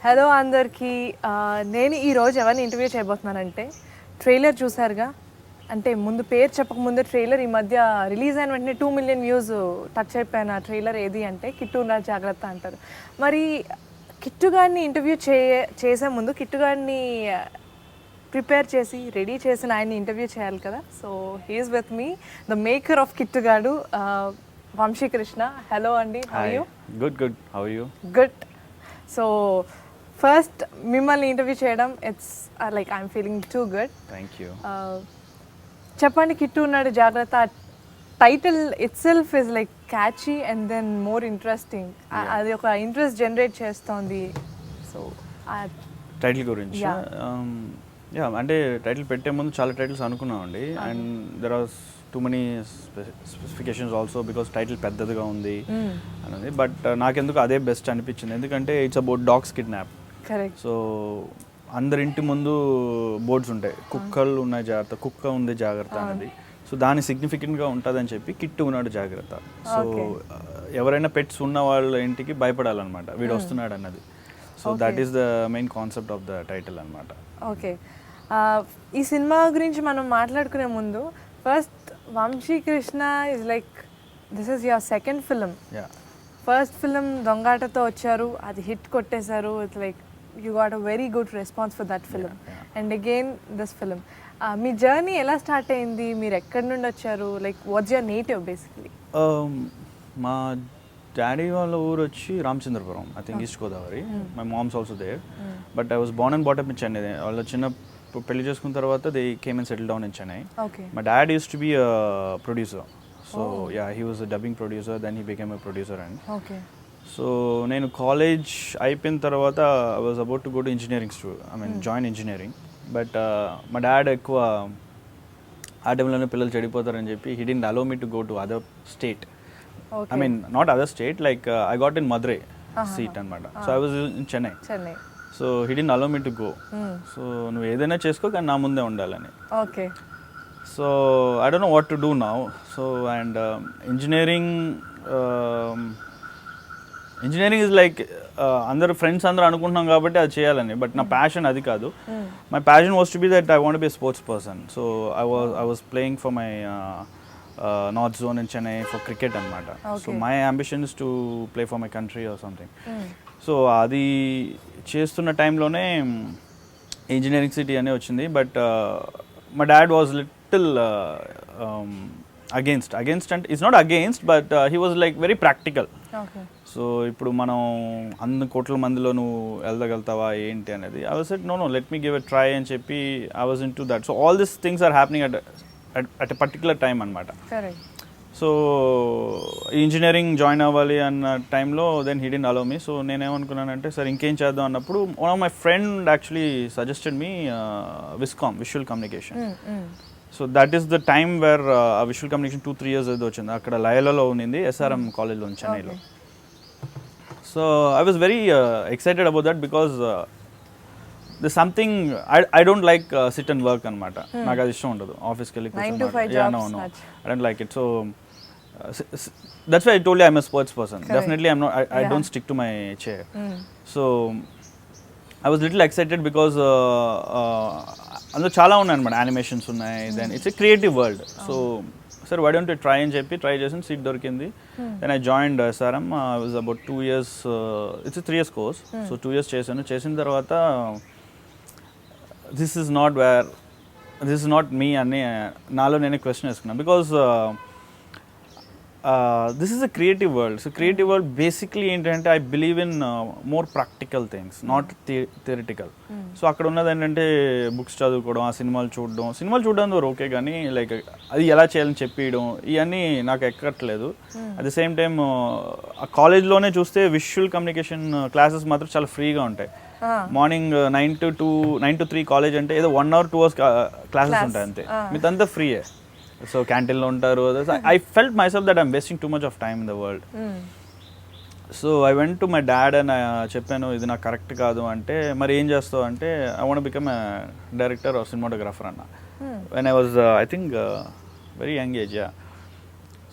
Hello అందరికీ. నేను ఈరోజు ఎవరిని ఇంటర్వ్యూ చేయబోతున్నానంటే, ట్రైలర్ చూసారుగా, అంటే ముందు పేరు చెప్పకముందే ట్రైలర్ ఈ మధ్య రిలీజ్ అయిన వెంటనే 2 మిలియన్ వ్యూస్ టచ్ అయిపోయిన ట్రైలర్ ఏది అంటే కిట్టు ఉన్నడు జాగ్రత్త అంటారు. మరి కిట్టు గారిని ఇంటర్వ్యూ చేసే ముందు కిట్టు గారిని ప్రిపేర్ చేసి రెడీ చేసిన ఆయన్ని ఇంటర్వ్యూ చేయాలి కదా. So he's with me, the maker of Kittu గాడు, వంశీ కృష్ణ. హలో అండి, how are you? Good, how are you? Good. So first మిమ్మల్ని ఇంటర్వ్యూ చేయడం, it's like I'm feeling too good. Thank you. చెప్పండి, Kittu Unnadu Jagratha title itself is like catchy and then more interesting. అది ఒక interest generate చేస్తోంది. So title గురించి yeah, అంటే title పెట్టే ముందు చాలా టైటిల్స్ అనుకున్నామండి. And there are too many specifications also, because title పెద్దదిగా ఉంది అనేది. బట్ నాకెందుకు అదే బెస్ట్ అనిపించింది, ఎందుకంటే it's about dogs kidnap. Correct. So అందరి ఇంటి ముందు బోర్డ్స్ ఉంటాయి, కుక్కలు ఉన్నాయి జాగ్రత్త, కుక్క ఉంది జాగ్రత్త అనేది. సో దాని సిగ్నిఫికెంట్గా ఉంటుందని చెప్పి కిట్టు ఉన్నాడు జాగ్రత్త. సో ఎవరైనా పెట్స్ ఉన్న వాళ్ళ ఇంటికి భయపడాలన్నమాట, వీడు వస్తున్నాడు అన్నది. So that is the main concept of the title అనమాట. ఓకే. ఈ సినిమా గురించి మనం మాట్లాడుకునే ముందు first Vamsi Krishna is like this is your second film. First film దొంగాటతో వచ్చారు, అది హిట్ కొట్టేశారు. It's like you got a very good response for that film and again this film. మీ జర్నీ ఎలా స్టార్ట్ అయింది? మీరు ఎక్కడి నుండి వచ్చారు? Like what's your native basically? మా డాడీ వాళ్ళ ఊరు వచ్చి Ramachandrapuram, I think east Godavari. My moms also there, but I was born and brought up in Chennai. వాళ్ళ చిన్న పెళ్లి చేసుకున్న తర్వాత they came and settle down in Chennai. My dad use to be a producer. So yeah, he was a dubbing producer, then he became a producer. And so నేను college అయిపోయిన తర్వాత I was about to go to engineering join engineering. But మా dad ఎక్కువ ఆ టైంలోనే పిల్లలు చెడిపోతారని చెప్పి he didn't allow me to go to other state. I mean, not other state, like I got in Madurai seat anamata. So I was in Chennai. So he didn't allow me to go. So nu edaina chesko కానీ నా ముందే ఉండాలని. Okay. So I don't know what to do now. So and engineering is like అందరు friends అందరూ అనుకుంటున్నాం కాబట్టి అది చేయాలని, బట్ నా ప్యాషన్ అది కాదు. My passion was to be that I want to be a sports person. So I was playing for my North Zone in Chennai for cricket anamata. So my ambition is to play for my country or something. So adi chestunna time lone engineering city ane ochindi, but my dad was little against and it's not against, but he was like very practical. Okay. So ఇప్పుడు మనం అన్ని కోట్ల మందిలో నువ్వు వెళ్ళగలుగుతావా ఏంటి అనేది. I was said no, let me give a try అని చెప్పి I was into that. So all these things are happening at a particular time అనమాట. సో ఇంజనీరింగ్ జాయిన్ అవ్వాలి అన్న టైంలో then he didn't allow me. So నేనేమనుకున్నానంటే సరే ఇంకేం చేద్దాం అన్నప్పుడు one of my friend actually suggested me visual communication. So that is the time where visual communication 2-3 years ఏదో వచ్చింది. అక్కడ లయలలో ఉన్నింది, SRM కాలేజ్లో ఉంది చెన్నైలో. So I was very excited about that because there's something I don't like sit and work anamata. Naku adi ishtam undadu office ki velli కూర్చోవడం. No, I don't like it. So that's why I told you I'm a sports person. Correct. Definitely I'm not, I don't stick to my chair. So I was little excited because అందులో చాలా ఉన్నాయి అన్నమాట, animations ఉన్నాయి. Then it's a creative world. So sir, why don't you try అని చెప్పి try చేసాను, seat దొరికింది. Then I joined SRM. I was about 2 years, it's a 3 years course. So 2 years చేసిన తర్వాత this is not me అని నాలో నేనే question వేసుకున్నాను. Because this is a creative world. So creative world basically ఏంటంటే I believe in more practical things, not theoretical. So అక్కడ ఉన్నది ఏంటంటే బుక్స్ చదువుకోవడం, ఆ సినిమాలు చూడడం ఓకే, కానీ లైక్ అది ఎలా చేయాలని చెప్పియడం ఇవన్నీ నాకు ఎక్కట్లేదు. అట్ ది సేమ్ టైమ్ ఆ కాలేజ్లోనే చూస్తే విజువల్ కమ్యూనికేషన్ క్లాసెస్ మాత్రం చాలా ఫ్రీగా ఉంటాయి. మార్నింగ్ 9 to 3 కాలేజ్ అంటే ఏదో 1 or 2 hours క్లాసెస్ ఉంటాయి అంతే, మిగతా ఫ్రీయే. సో క్యాంటీన్లో ఉంటారు. I felt my self that I'm wasting too much of time in the world. So I went to my dad and చెప్పాను ఇది నాకు కరెక్ట్ కాదు అంటే, మరి ఏం చేస్తావు అంటే I want become a director or cinematographer అన్న. When I was I think very young age.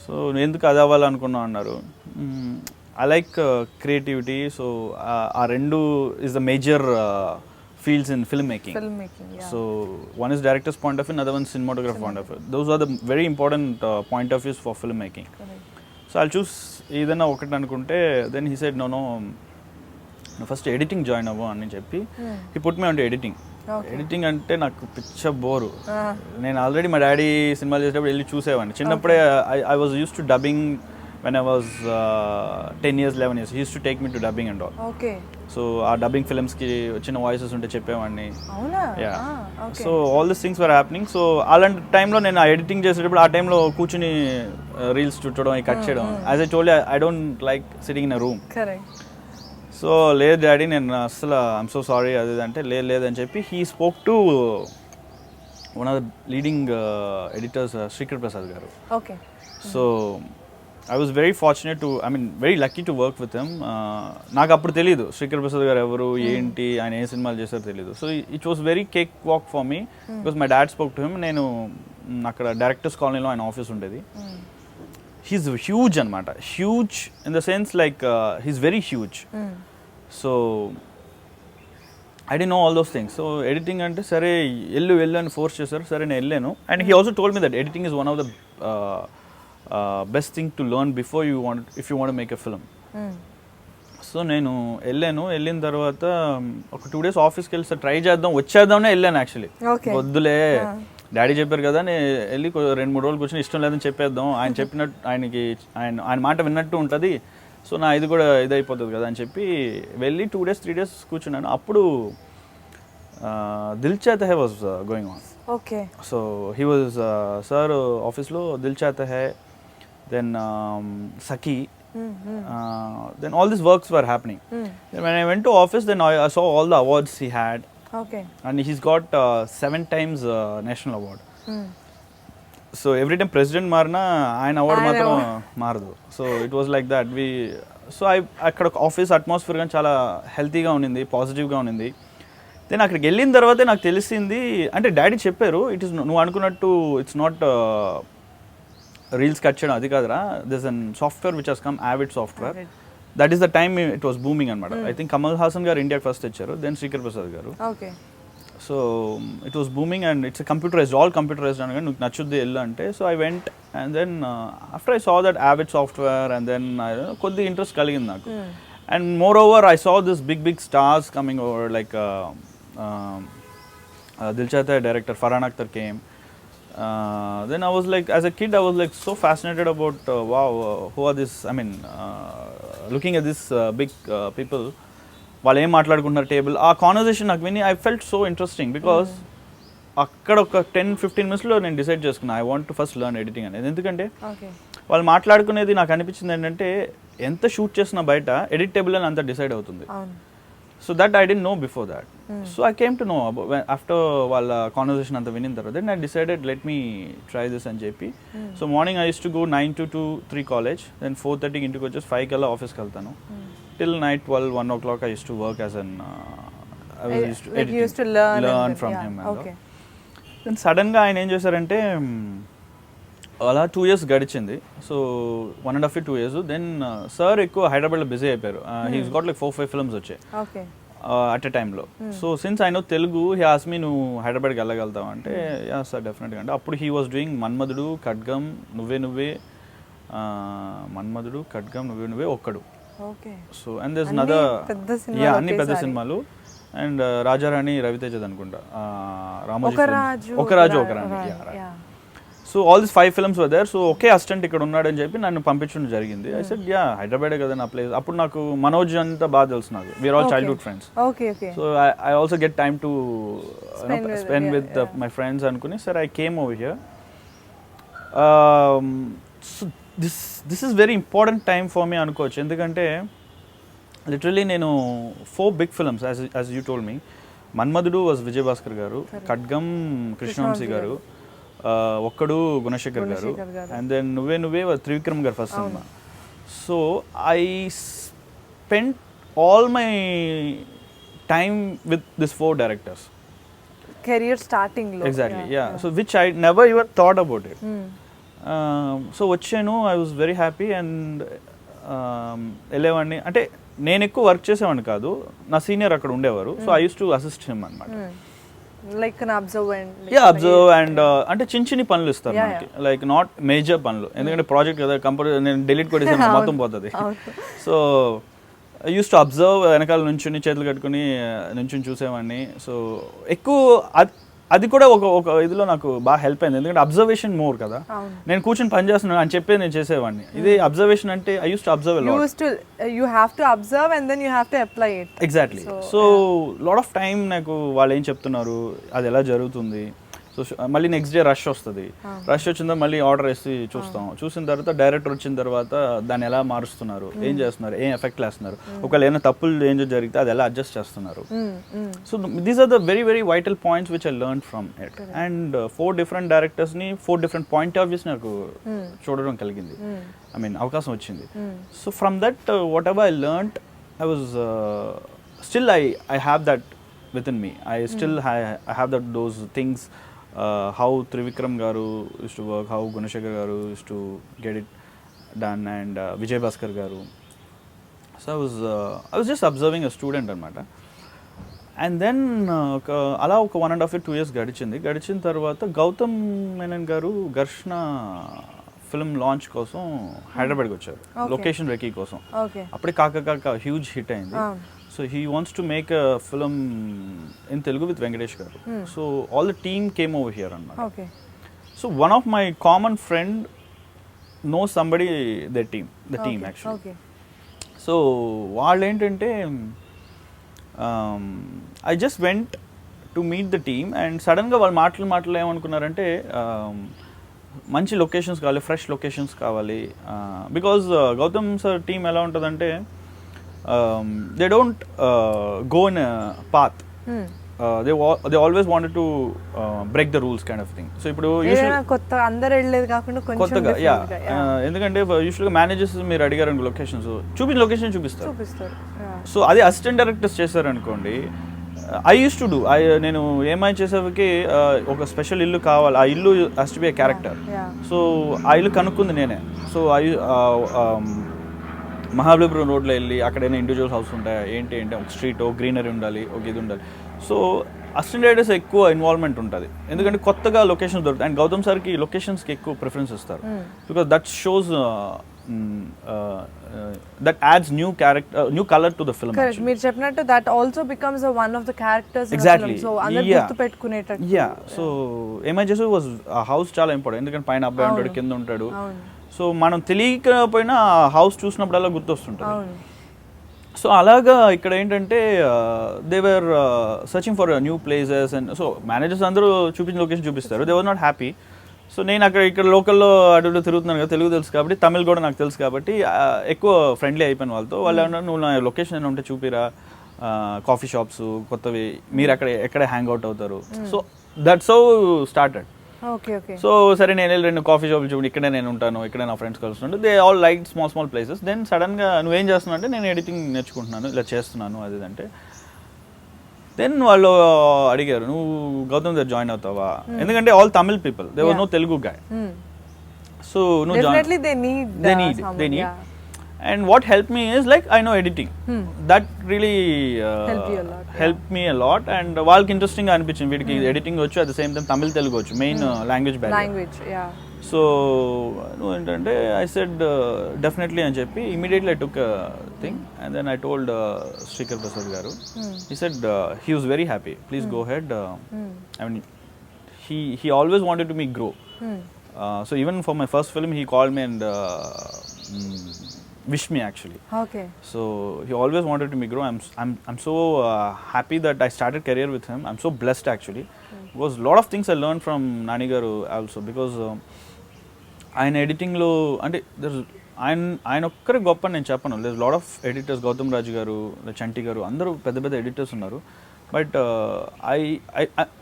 So ఎందుకు అది అవ్వాలనుకున్నావు అన్నారు. I like creativity. సో ఆ రెండు is the major fields in filmmaking. Yeah. So one is director's point of view, another one cinematographer point of view. Those are the very important point of views for filmmaking. Correct. So I'll choose ఏదైనా ఒకటి అనుకుంటే, then he said no first editing join అవ్వు అని చెప్పి he put me on to editing. Editing అంటే నాకు పిచ్చ bore. నేను ఆల్రెడీ మా డాడీ సినిమాలు చేసేటప్పుడు వెళ్ళి చూసేవాడిని. చిన్నప్పుడే I was use to dubbing when I was 10 years 11 years. He used to take me to dubbing and all. Okay. So our dubbing films ki china voices unte cheppevani. Avuna? Yeah. Okay. So all these things were happening. So అలాంటి టైంలో నేను editing చేసేటప్పుడు ఆ టైంలో కూర్చుని reels చుట్టడం cut చేయడం. As I told you, I don't like sitting in a room. Correct. So లేదు డాడీ నేను అసలు ఐఎమ్ సో సారీ అది అంటే లేదని చెప్పి he spoke to one of the leading editors Srikar Prasad garu. Okay. So I was very fortunate to, I mean, very lucky to work with him. నాకు అప్పుడు తెలీదు శ్రీకర్ ప్రసాద్ గారు ఎవరు ఏంటి ఆయన ఏ సినిమాలు చేస్తారో తెలీదు. So it was very cake walk for me because my dad spoke to him. నేను అక్కడ డైరెక్టర్స్ కాలనీలో ఆయన ఆఫీస్ ఉండేది. హీస్ హ్యూజ్ అనమాట, huge in the sense like he's very huge. So I డి know all those things. So editing అంటే సరే వెళ్ళు అని ఫోర్స్ చేశారు. సరే నేను వెళ్ళాను. And he also told me that editing is one of the best thing to learn before if you want to make a film. So నేను వెళ్ళిన తర్వాత ఒక 2 days ఆఫీస్కి వెళ్ళి ట్రై వచ్చేద్దామనే వెళ్ళాను. యాక్చువల్లీ వద్దులే డాడీ చెప్పారు కదా, నేను వెళ్ళి 2-3 రోజులు కూర్చొని ఇష్టం లేదని చెప్పేద్దాం, ఆయన చెప్పినట్టు ఆయన మాట విన్నట్టు ఉంటుంది, సో నా ఇది కూడా ఇదైపోతుంది కదా అని చెప్పి వెళ్ళి 2 days 3 days కూర్చున్నాను. అప్పుడు Dil Chahta Hai was going on. Okay. So he was sir ఆఫీస్లో Dil Chahta Hai, then Saki, then all these works were happening. Then when I went to office, then I saw all the awards he had. Okay. And he's got 7 times national award. So every time president marna ఆయన award మాత్రం మారదు. So it was like that. So అక్కడ office atmosphere కానీ చాలా హెల్తీగా ఉండింది, పాజిటివ్గా ఉండింది. దెన్ అక్కడికి వెళ్ళిన తర్వాతే నాకు తెలిసింది, అంటే డాడీ చెప్పారు ఇట్ ఈస్ నువ్వు అనుకున్నట్టు ఇట్స్ నాట్ రీల్స్ కట్ చేయడం అది కాదురా, this an software which has come, Avid software. That is the time it was booming అనమాట. ఐ థింక్ కమల్ హాసన్ గారు ఇండియాకి ఫస్ట్ తెచ్చారు, then Srikar Prasad garu. So it was booming and it's computerized, all computerized అనగా నువ్వు నచ్చుద్ది వెళ్ళు అంటే. So I went and then after I saw that Avid software and then కొద్ది interest కలిగింది నాకు. And moreover I saw this big stars coming over like Dil Chahta Hai director Farhan Akhtar came. Then I was like, as a kid I was like so fascinated about wow, who are this, I mean looking at this big people, వాళ్ళు ఏం మాట్లాడుకుంటున్నారు table, ఆ conversation నాకు విని I felt so interesting. Because అక్కడ ఒక 10-15 minutesలో నేను decide చేసుకున్నా I want to first learn editing అనేది. ఎందుకంటే వాళ్ళు మాట్లాడుకునేది నాకు అనిపించింది ఏంటంటే ఎంత షూట్ చేసినా బయట ఎడిటబుల్ అని అంత డిసైడ్ అవుతుంది. So that I didn't know before that. So I came to know about after వాళ్ళ కాన్వర్సేషన్ అంతా వినిన తర్వాత then I decided let me try this అని చెప్పి. So morning I used to go 9 to 3 college, then 4:30 ఇంటికి వచ్చేసి 5 కల్లా ఆఫీస్కి వెళ్తాను. Till night 12-1 o'clock I used to work as an I was used to learn from him. Okay. Then suddenగా ఆయన ఏం చేశారంటే అలా 2 years గడిచింది. So 1.5-2 years. దెన్ సార్ ఎక్కువ హైదరాబాద్లో బిజీ అయిపోయారు. హీస్ గాట్ లైక్ 4-5 films వచ్చాయి అట్ ఎ టైంలో. So since I know Telugu, he ask me నువ్వు హైదరాబాద్కి వెళ్ళగలుగుతావు అంటే యా సార్ డెఫినెట్గా అంటే. అప్పుడు హీ వాస్ డూయింగ్ మన్మధుడు, ఖడ్గం, నువ్వే మన్మధుడు, ఖడ్గం, నువ్వే ఒక్కడు. సో అండ్ దిస్ నదర్ అన్ని పెద్ద సినిమాలు. అండ్ రాజారాణి రవితేజది అనుకుంటా, రామోజీ, ఒక Raju Oka Rani. So all this 5 films were there. So ఒకే అసిస్టెంట్ ఇక్కడ ఉన్నాడని చెప్పి నన్ను పంపించడం జరిగింది. ఐ సెడ్ యా హైదరాబాదే కదా నా ప్లేస్. అప్పుడు నాకు మనోజ్ అంతా బాగా తెలుసు, నాకు we are all childhood friends. So I also get time to spend with my friends అనుకుని sir I came over here. So this is very important time for me అనుకోవచ్చు. ఎందుకంటే లిటరలీ నేను 4 big films as you told me. Manmadhudu was Vijay Bhaskar garu, Khadgam Krishna Vamsi గారు, ఒక్కడు గుణశేఖర్ గారు, and then Nuvve Trivikram garu first cinema. So I spent all my time with this 4 directors. Career starting లో exactly yeah. So which I never even thought about it. So వచ్చాను, I was very happy. And వెళ్ళేవాడిని. అంటే నేను ఎక్కువ work చేసేవాడిని కాదు, నా senior అక్కడ ఉండేవారు. So I use to assist him అనమాట. లైక్ అబ్జర్వ్ అండ్ అంటే చిన్న చిన్న పనులు ఇస్తారు మనకి, లైక్ నాట్ మేజర్ పనులు, ఎందుకంటే ప్రాజెక్ట్ కదా, కంప్యూటర్ నేను డిలీట్ కొట్టేసి మొత్తం పోతుంది. So I use to observe, వెనకాల నుంచుని చేతులు కట్టుకుని నుంచుని చూసేవాడిని. సో ఎక్కువ అది కూడా ఒక ఇదిలో నాకు బాగా హెల్ప్ అయింది, ఎందుకంటే అబ్జర్వేషన్ మోర్ కదా. నేను కూర్చొని పని చేస్తున్నాను అని చెప్పి నేను చేసేవాడిని. ఇది అబ్జర్వేషన్ అంటే I use to observe you have to observe and then you have to apply it. Exactly. So lot of time నాకు వాళ్ళు ఏం చెప్తున్నారు, అది ఎలా జరుగుతుంది. సో మళ్ళీ నెక్స్ట్ డే రష్ వస్తుంది, రష్ వచ్చిందా మళ్ళీ ఆర్డర్ వేసి చూస్తాం, చూసిన తర్వాత డైరెక్టర్ వచ్చిన తర్వాత దాన్ని ఎలా మారుస్తున్నారు, ఏం చేస్తున్నారు, ఏం ఎఫెక్ట్లు వేస్తున్నారు, ఒకవేళ ఏమైనా తప్పులు ఏం జరిగితే అది ఎలా అడ్జస్ట్ చేస్తున్నారు. So these are the very very vital points which I learn from it. And 4 different డైరెక్టర్స్ని 4 డిఫరెంట్ పాయింట్ ఆఫ్ వ్యూస్ నాకు చూడడం కలిగింది, ఐ మీన్ అవకాశం వచ్చింది. So from that whatever I learned, I was still I have that within me. I still I have that those things. How Trivikram garu used to work, how Gunashekar garu used to get it done, and Vijay Bhaskar garu. So I was just observing a student anamata. And then ala oka 1.5 to 2 years gadichin tarvata Gautham Menon garu Garshna film launch kosam Hyderabad ki vacharu, location recce kosam. Appude Kaka huge hit ayindi. So he wants to make a film in Telugu with Venkatesh garu. So all the team came over here anamata. So one of my common friend knows somebody, the team actually. So వాళ్ళు ఏంటంటే I just went to meet the team and సడన్గా వాళ్ళు మాటలు ఏమనుకున్నారంటే మంచి locations కావాలి, fresh locations కావాలి. Because Gautam sir team ఎలా ఉంటుందంటే they don't go in a path. They always wanted to break the rules kind of thing. So ఇప్పుడు కొత్త అందరు వెళ్ళేది కాకుండా కొత్తగా ఎందుకంటే యూజువల్గా మేనేజర్స్ మీరు అడిగారు లొకేషన్స్ లొకేషన్ చూపిస్తారు. సో అది అసిస్టెంట్ డైరెక్టర్స్ చేశారు అనుకోండి. ఐ యూస్ టు డూ, నేను ఏమై చేసేవకి ఒక స్పెషల్ ఇల్లు కావాలి, ఆ ఇల్లు has to be A character. So ఆ ఇల్లు కనుక్కుంది నేనే. సో మహాబలిపురం రోడ్లో వెళ్ళి అక్కడైనా ఇండివిజువల్ హౌస్ ఉంటాయా ఏంటి ఒక స్ట్రీట్, ఒక గ్రీనరీ ఉండాలి, ఒక ఇది ఉండాలి. సో అసిస్టెంట్ డైరెక్టర్స్ ఎక్కువ ఇన్వాల్వ్మెంట్ ఉంటుంది, ఎందుకంటే కొత్తగా లొకేషన్స్ దొరుకుతాయి. అండ్ గౌతమ్ సార్కి లొకేషన్స్కి ఎక్కువ ప్రిఫరెన్స్ ఇస్తారు, because that shows that ads new colour to the film. మీరు చెప్పినట్టు that also becomes one of the characters. Exactly. So అందరూ గుర్తుపెట్టుకునేటట్టు. సో ఏమై చేసే వాజ్ ఆ హౌస్ చాలా ఇంపార్టెంట్, ఎందుకంటే పైన అబ్బాయి ఉంటాడు, కింద ఉంటాడు. సో మనం తెలియకపోయినా హౌస్ చూసినప్పుడల్లా గుర్తొస్తుంటుంది. సో అలాగా ఇక్కడ ఏంటంటే they were searching for new places. And so managers అందరూ చూపించిన లొకేషన్ చూపిస్తారు, they were not happy. So నేను ఇక్కడ లోకల్లో అటు తిరుగుతున్నాను కదా, తెలుగు తెలుసు కాబట్టి, తమిళ్ కూడా నాకు తెలుసు కాబట్టి ఎక్కువ ఫ్రెండ్లీ అయిపోయిన వాళ్ళతో. వాళ్ళు ఏమన్నా నువ్వు నా లొకేషన్ ఏమైనా ఉంటే చూపిరా, కాఫీ షాప్స్ కొత్తవి, మీరు ఎక్కడ హ్యాంగ్ అవుట్ అవుతారు. So that's how started. So సరే నేను వెళ్ళి 2 కాఫీ షాపులు చూడండి, ఇక్కడే నేను ఉంటాను, ఇక్కడే నా ఫ్రెండ్స్ కలుస్తుంటే, they all like small places. Then సడన్గా నువ్వేం చేస్తున్నావు అంటే నేను ఎడిటింగ్ నేర్చుకుంటున్నాను, ఇలా చేస్తున్నాను అది అంటే. దెన్ వాళ్ళు అడిగారు నువ్వు గౌతమ్ దగ్గర జాయిన్ అవుతావా, ఎందుకంటే all Tamil people, they were no Telugu guy. So నువ్వు join. And what helped me is like I know editing. That really helped me a lot. And వాళ్ళకి ఇంట్రెస్టింగ్ అనిపించింది, వీడికి ఎడిటింగ్ వచ్చు, at the same time Tamil Telugu వచ్చు, main language barrier. So నువ్వు ఏంటంటే I said definitely అని చెప్పి immediately I took thing. And then I told Srikar Prasad garu. He said he was very happy, please go head. I mean he always wanted to me grow. So even for my first film he called me and wish me actually. So he always wanted to me grow. I'm so happy that I started career with him. I'm so blessed actually, because lot of things I learned from Nani garu also, because ఆయన ఎడిటింగ్లో అంటే ఆయన ఒక్కరే గొప్ప నేను చెప్పను. there's lot of editors, Gautam రాజు గారు, చంటి గారు, అందరూ పెద్ద ఎడిటర్స్ ఉన్నారు. But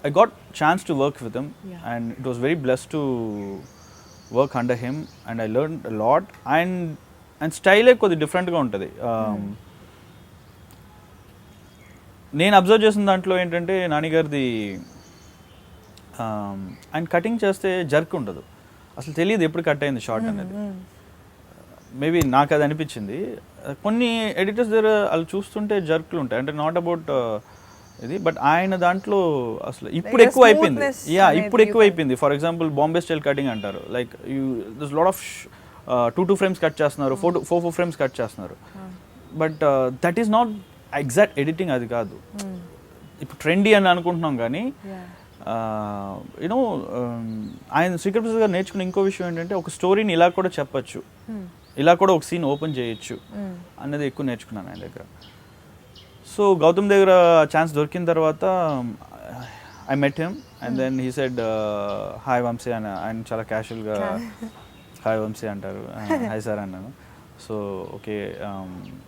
I got chance to work with him, and it was very blessed to work under him, and I learned a lot. And స్టైలే కొద్దిగా డిఫరెంట్గా ఉంటుంది. నేను అబ్జర్వ్ చేసిన దాంట్లో ఏంటంటే నానిగారిది ఆయన కటింగ్ చేస్తే జర్క్ ఉండదు, అసలు తెలియదు ఎప్పుడు కట్ అయింది షార్ట్ అనేది. మేబీ నాకు అది అనిపించింది. కొన్ని ఎడిటర్స్ దగ్గర వాళ్ళు చూస్తుంటే జర్క్లు ఉంటాయి, అంటే నాట్ అబౌట్ ఇది, బట్ ఆయన దాంట్లో అసలు ఇప్పుడు ఎక్కువ అయిపోయింది. ఇప్పుడు ఎక్కువ అయిపోయింది. For example Bombay style cutting అంటారు, like this lot of 2 frames cut చేస్తున్నారు, 4 frames కట్ చేస్తున్నారు. But that is not exact editing, అది కాదు. ఇప్పుడు ట్రెండీ అని అనుకుంటున్నాం కానీ యూనో ఆయన శ్రీకర్ ప్రసాద్ గారు నేర్చుకున్న ఇంకో విషయం ఏంటంటే ఒక స్టోరీని ఇలా కూడా చెప్పచ్చు, ఇలా కూడా ఒక సీన్ ఓపెన్ చేయొచ్చు అన్నది ఎక్కువ నేర్చుకున్నాను ఆయన దగ్గర. సో గౌతమ్ దగ్గర ఛాన్స్ దొరికిన తర్వాత I met him and then he said hi Vamsi అని. ఆయన చాలా క్యాషువల్గా హాయ్ వంశీ అంటారు, హాయ్ సార్ అన్నాను. సో ఓకే,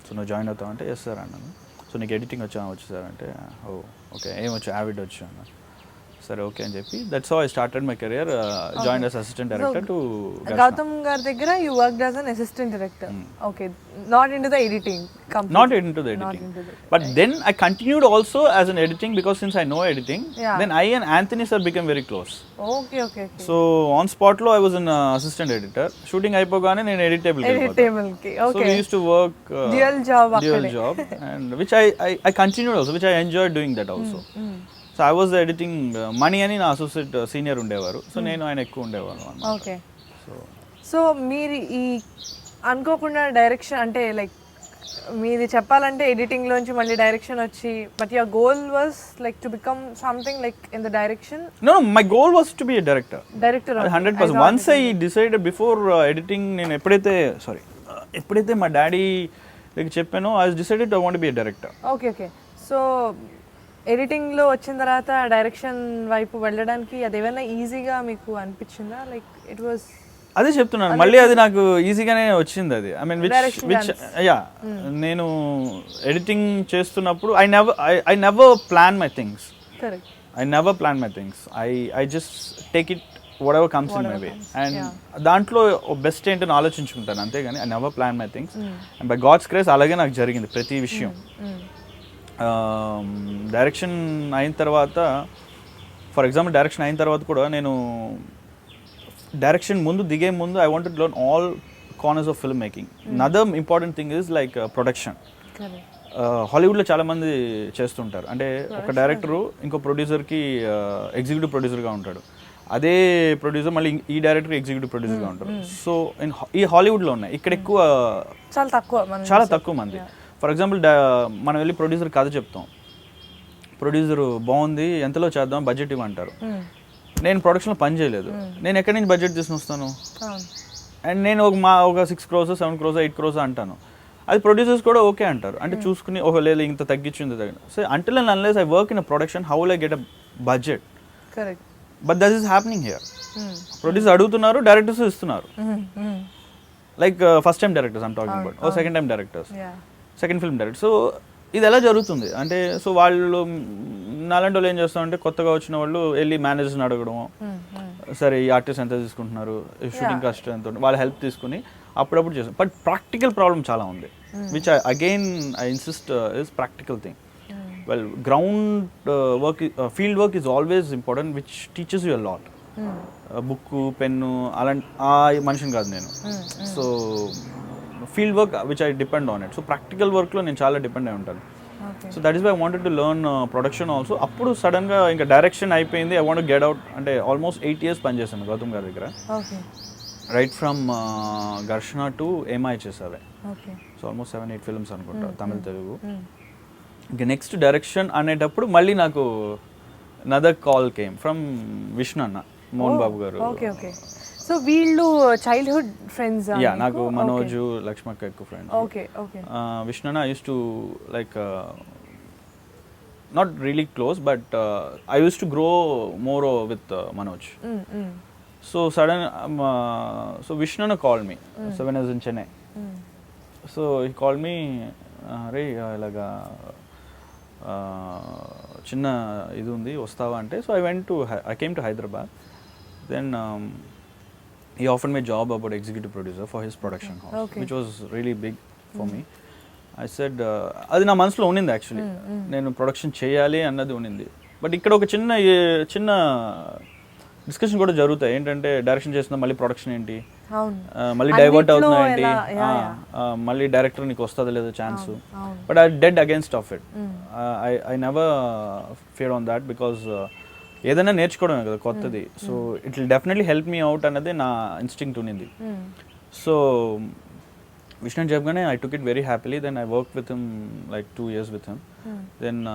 సో నువ్వు జాయిన్ అవుతావు అంటే ఎస్ సార్ అన్నాను. సో నీకు ఎడిటింగ్ వచ్చు సార్ అంటే ఓ ఓకే, ఏం వచ్చు, యావిడ్ వచ్చు అన్న. సరే ఓకే అని చెప్పి that's how I started my career, joined as assistant director to Gautam గారి దగ్గర you worked as an assistant director. Okay, not into the editing, not into the editing, but then I continued also as an editing, because since I know editing, then I and Anthony sir became very close. Okay. So on spot lo I was an assistant editor, shooting ayipogane nenu editable ki. Okay, so we used to work dual job and which I continued also, which I enjoyed doing that also. So I was the editing Mani ani na associate senior undevaru, so nenu ayana ekku undevaru annamata. Okay, so మీరు ఈ అనుకోకుండా direction అంటే like మీది చెప్పాలంటే ఎడిటింగ్లోంచి మళ్ళీ direction వచ్చి, but your goal was like to become something like in the direction? No, my goal was to be a director. 100%. Once I decided before editing, నేను ఎప్పుడైతే మా డాడీ చెప్పానో I decided I want to be a director. Okay. So ఎడిటింగ్లో వచ్చిన తర్వాత direction వైపు వెళ్ళడానికి అదేమైనా ఈజీగా మీకు అనిపించిందా? లైక్ ఇట్ వాజ్, అదే చెప్తున్నాను మళ్ళీ, అది నాకు ఈజీగానే వచ్చింది అది. ఐ మీన్ విచ్ నేను ఎడిటింగ్ చేస్తున్నప్పుడు I never plan my things. I just take it whatever comes in my way, and దాంట్లో బెస్ట్ ఏంటని ఆలోచించుకుంటాను, అంతేగాని I never plan my things. And by God's grace అలాగే నాకు జరిగింది ప్రతి విషయం. డైరెక్షన్ అయిన తర్వాత, ఫర్ ఎగ్జాంపుల్ డైరెక్షన్ అయిన తర్వాత కూడా నేను డైరెక్షన్ దిగే ముందు I wanted to learn all corners of film making. Another important thing is like production. హాలీవుడ్లో చాలామంది చేస్తుంటారు, అంటే ఒక డైరెక్టరు ఇంకో ప్రొడ్యూసర్కి ఎగ్జిక్యూటివ్ ప్రొడ్యూసర్గా ఉంటాడు, అదే ప్రొడ్యూసర్ మళ్ళీ ఈ డైరెక్టర్ ఎగ్జిక్యూటివ్ ప్రొడ్యూసర్గా ఉంటారు. సో ఈ హాలీవుడ్లో ఉన్నాయి, ఇక్కడ ఎక్కువ చాలా తక్కువ మంది. ఫర్ ఎగ్జాంపుల్ మనం వెళ్ళి ప్రొడ్యూసర్ కథ చెప్తాం, ప్రొడ్యూసర్ బాగుంది ఎంతలో చేద్దాం బడ్జెట్ ఇవ్వమంటారు. నేను ప్రొడక్షన్లో పని చేయలేదు, నేను ఎక్కడి నుంచి బడ్జెట్ తీసుకుని వస్తాను? అండ్ నేను ఒక 6 crores 7 crores 8 crores అంటాను, అది ప్రొడ్యూసర్స్ కూడా ఓకే అంటారు, అంటే చూసుకుని ఓహో లేదు ఇంత తగ్గించింది తగిన. So until and unless I work in a production how will I get a budget? But that is happening here. Producer అడుగుతున్నారు, డైరెక్టర్స్ ఇస్తున్నారు. Like first time directors I'm talking about, oh second time directors, second film director. So ఇది ఎలా జరుగుతుంది అంటే, so వాళ్ళు నాలాంటి వాళ్ళు ఏం చేస్తామంటే, కొత్తగా వచ్చిన వాళ్ళు వెళ్ళి మేనేజర్స్ని అడగడము, సరే ఈ ఆర్టిస్ట్ ఎంత తీసుకుంటున్నారు, షూటింగ్ కాస్ట్ ఎంత, వాళ్ళ హెల్ప్ తీసుకుని అప్పుడప్పుడు చేస్తాం. బట్ ప్రాక్టికల్ ప్రాబ్లం చాలా ఉంది, which again I insist is practical thing. Well ground work, field work is always important, which teachers you a lot. Book pen అలాంటి ఆ మనిషిని కాదు నేను. So field work which I depend on it. So practical వర్క్లో నేను చాలా depend అయి ఉంటాను. So that is why I wanted to learn production also. అప్పుడు సడన్గా ఇంకా డైరెక్షన్ అయిపోయింది, ఐ వాంట్ గెట్ అవుట్. అంటే ఆల్మోస్ట్ 8 years పనిచేశాను గౌతమ్ గారి దగ్గర, రైట్ ఫ్రమ్ ఘర్షణ టు ఏమై చేసావే. సో ఆల్మోస్ట్ 7-8 films అనుకుంటా, తమిళ తెలుగు. ఇంకా నెక్స్ట్ డైరెక్షన్ అనేటప్పుడు మళ్ళీ నాకు another call came from Vishnu అన్న, మోహన్ బాబు గారు. సో వీళ్ళు చైల్డ్హుడ్ ఫ్రెండ్స్? యా, నాకు మనోజు లక్ష్మక్క ఎక్కువ friends. Vishnu I use to like not really close, but I use to grow more with Manoj. So sudden so Vishnu call me, so when I was in Chennai. So he call me, రే ఇలాగా చిన్న ఇది ఉంది వస్తావా అంటే. So I came to Hyderabad. Then he offered me a job about executive producer for his production house, which was really big for me. I said అది నా మనసులో ఉన్నింది యాక్చువల్లీ, నేను ప్రొడక్షన్ చేయాలి అన్నది ఉన్నింది. బట్ ఇక్కడ ఒక చిన్న డిస్కషన్ కూడా జరుగుతాయి, ఏంటంటే డైరెక్షన్ చేస్తున్నా మళ్ళీ ప్రొడక్షన్ ఏంటి, అవును. మళ్ళీ డైవర్ట్ అన్నిట్లో అవుతున్నాయండి, ఎలా- యా, యా. మళ్ళీ డైరెక్టర్ నీకు వస్తుందో లేదో ఛాన్స్. అవును. But I dead against of it. I never fear on that because ఏదైనా నేర్చుకోవడమే కదా కొత్తది. So it will definitely help me out అన్నది నా ఇన్స్టింక్ట్ ఉన్నింది. సో విష్ణు చెప్పగానే I took it very happily. Then I work with him like 2 years with him. Then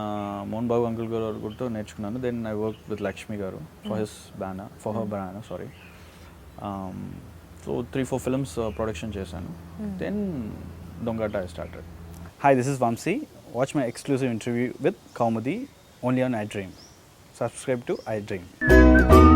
Mohan Babu uncle garu కూడా నేర్చుకున్నాను. Then I work with Lakshmi garu for her banner sorry. So 3-4 films production చేశాను. Then Dongata I started. Hi, this is Vamsi. Watch my exclusive interview with Kaumudi only on iDream. Subscribe to iDream.